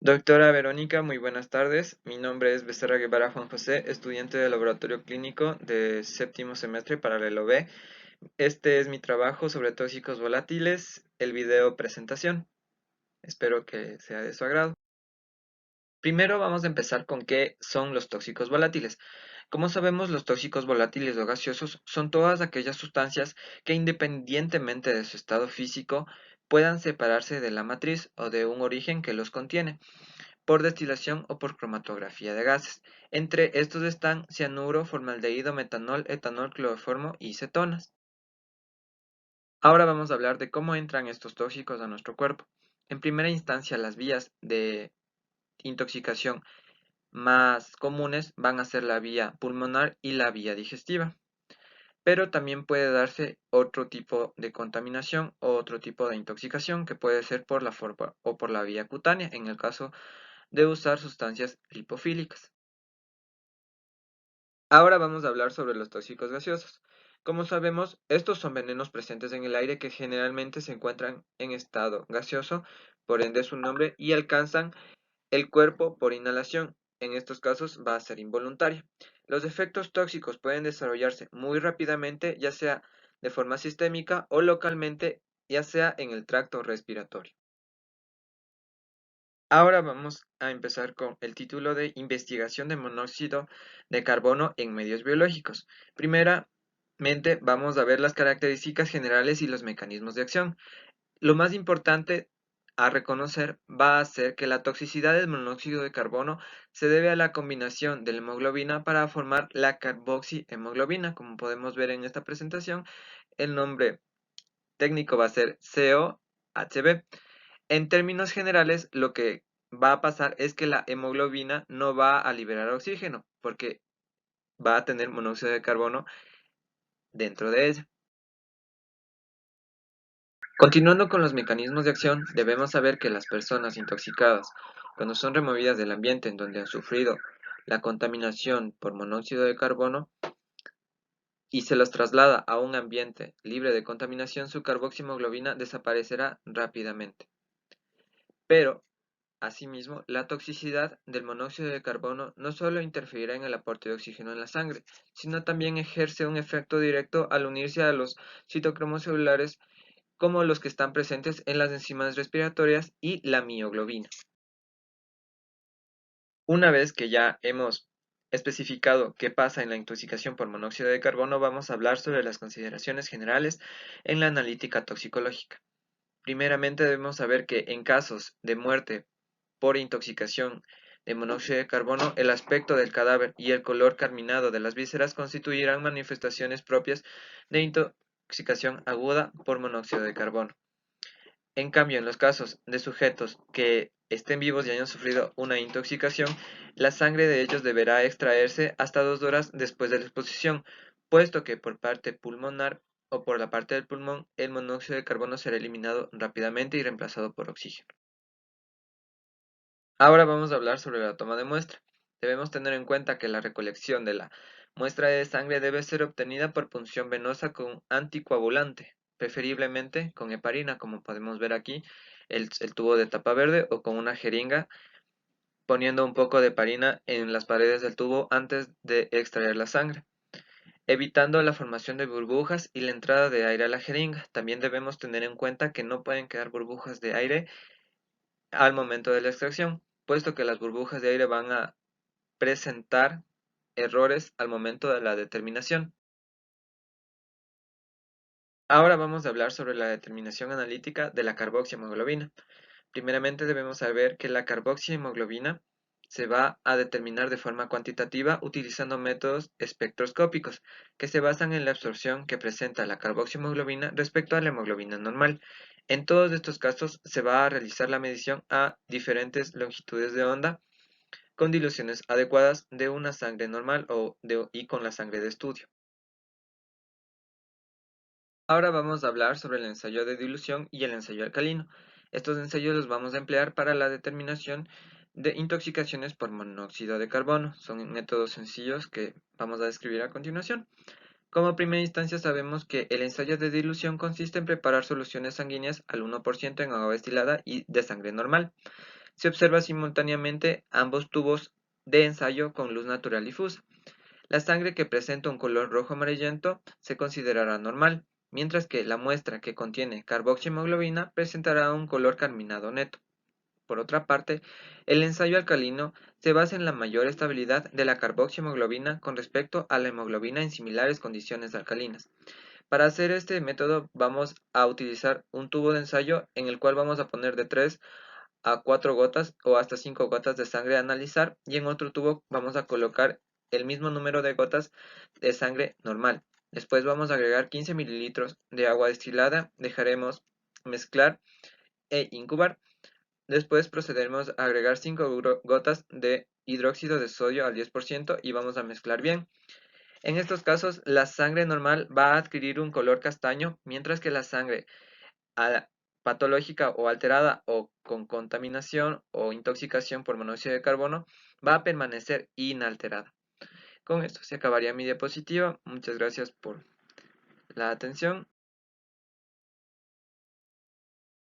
Doctora Verónica, muy buenas tardes. Mi nombre es Becerra Guevara Juan José, estudiante de laboratorio clínico de séptimo semestre paralelo B. Este es mi trabajo sobre tóxicos volátiles, el video presentación. Espero que sea de su agrado. Primero vamos a empezar con qué son los tóxicos volátiles. Como sabemos, los tóxicos volátiles o gaseosos son todas aquellas sustancias que independientemente de su estado físico puedan separarse de la matriz o de un origen que los contiene, por destilación o por cromatografía de gases. Entre estos están cianuro, formaldehído, metanol, etanol, cloroformo y cetonas. Ahora vamos a hablar de cómo entran estos tóxicos a nuestro cuerpo. En primera instancia, las vías de intoxicación más comunes van a ser la vía pulmonar y la vía digestiva. Pero también puede darse otro tipo de contaminación o otro tipo de intoxicación que puede ser por la forma o por la vía cutánea en el caso de usar sustancias lipofílicas. Ahora vamos a hablar sobre los tóxicos gaseosos. Como sabemos, estos son venenos presentes en el aire que generalmente se encuentran en estado gaseoso, por ende su nombre, y alcanzan el cuerpo por inhalación. En estos casos va a ser involuntaria. Los efectos tóxicos pueden desarrollarse muy rápidamente, ya sea de forma sistémica o localmente, ya sea en el tracto respiratorio. Ahora vamos a empezar con el título de Investigación de monóxido de carbono en medios biológicos. Primeramente, vamos a ver las características generales y los mecanismos de acción. Lo más importante a reconocer va a ser que la toxicidad del monóxido de carbono se debe a la combinación de la hemoglobina para formar la carboxihemoglobina. Como podemos ver en esta presentación, el nombre técnico va a ser COHB. En términos generales, lo que va a pasar es que la hemoglobina no va a liberar oxígeno, porque va a tener monóxido de carbono dentro de ella. Continuando con los mecanismos de acción, debemos saber que las personas intoxicadas, cuando son removidas del ambiente en donde han sufrido la contaminación por monóxido de carbono y se las traslada a un ambiente libre de contaminación, su carboxihemoglobina desaparecerá rápidamente. Pero asimismo, la toxicidad del monóxido de carbono no solo interferirá en el aporte de oxígeno en la sangre, sino también ejerce un efecto directo al unirse a los citocromos celulares como los que están presentes en las enzimas respiratorias y la mioglobina. Una vez que ya hemos especificado qué pasa en la intoxicación por monóxido de carbono, vamos a hablar sobre las consideraciones generales en la analítica toxicológica. Primeramente debemos saber que en casos de muerte por intoxicación de monóxido de carbono, el aspecto del cadáver y el color carminado de las vísceras constituirán manifestaciones propias de intoxicación aguda por monóxido de carbono. En cambio, en los casos de sujetos que estén vivos y hayan sufrido una intoxicación, la sangre de ellos deberá extraerse hasta 2 horas después de la exposición, puesto que por parte pulmonar o por la parte del pulmón, el monóxido de carbono será eliminado rápidamente y reemplazado por oxígeno. Ahora vamos a hablar sobre la toma de muestra. Debemos tener en cuenta que la recolección de la muestra de sangre debe ser obtenida por punción venosa con anticoagulante, preferiblemente con heparina, como podemos ver aquí, el tubo de tapa verde o con una jeringa, poniendo un poco de heparina en las paredes del tubo antes de extraer la sangre, evitando la formación de burbujas y la entrada de aire a la jeringa. También debemos tener en cuenta que no pueden quedar burbujas de aire al momento de la extracción, puesto que las burbujas de aire van a presentar errores al momento de la determinación. Ahora vamos a hablar sobre la determinación analítica de la carboxihemoglobina. Primeramente debemos saber que la carboxihemoglobina se va a determinar de forma cuantitativa utilizando métodos espectroscópicos que se basan en la absorción que presenta la carboxihemoglobina respecto a la hemoglobina normal. En todos estos casos se va a realizar la medición a diferentes longitudes de onda con diluciones adecuadas de una sangre normal y con la sangre de estudio. Ahora vamos a hablar sobre el ensayo de dilución y el ensayo alcalino. Estos ensayos los vamos a emplear para la determinación de intoxicaciones por monóxido de carbono. Son métodos sencillos que vamos a describir a continuación. Como primera instancia sabemos que el ensayo de dilución consiste en preparar soluciones sanguíneas al 1% en agua destilada y de sangre normal. se observa simultáneamente ambos tubos de ensayo con luz natural difusa. La sangre que presenta un color rojo amarillento se considerará normal, mientras que la muestra que contiene carboxihemoglobina presentará un color carminado neto. Por otra parte, el ensayo alcalino se basa en la mayor estabilidad de la carboxihemoglobina con respecto a la hemoglobina en similares condiciones alcalinas. Para hacer este método vamos a utilizar un tubo de ensayo en el cual vamos a poner de 3 a 4 gotas o hasta 5 gotas de sangre a analizar, y en otro tubo vamos a colocar el mismo número de gotas de sangre normal. Después vamos a agregar 15 mililitros de agua destilada, dejaremos mezclar e incubar. Después procederemos a agregar 5 gotas de hidróxido de sodio al 10% y vamos a mezclar bien. En estos casos, la sangre normal va a adquirir un color castaño, mientras que la sangre patológica o alterada o con contaminación o intoxicación por monóxido de carbono va a permanecer inalterada. Con esto se acabaría mi diapositiva. Muchas gracias por la atención.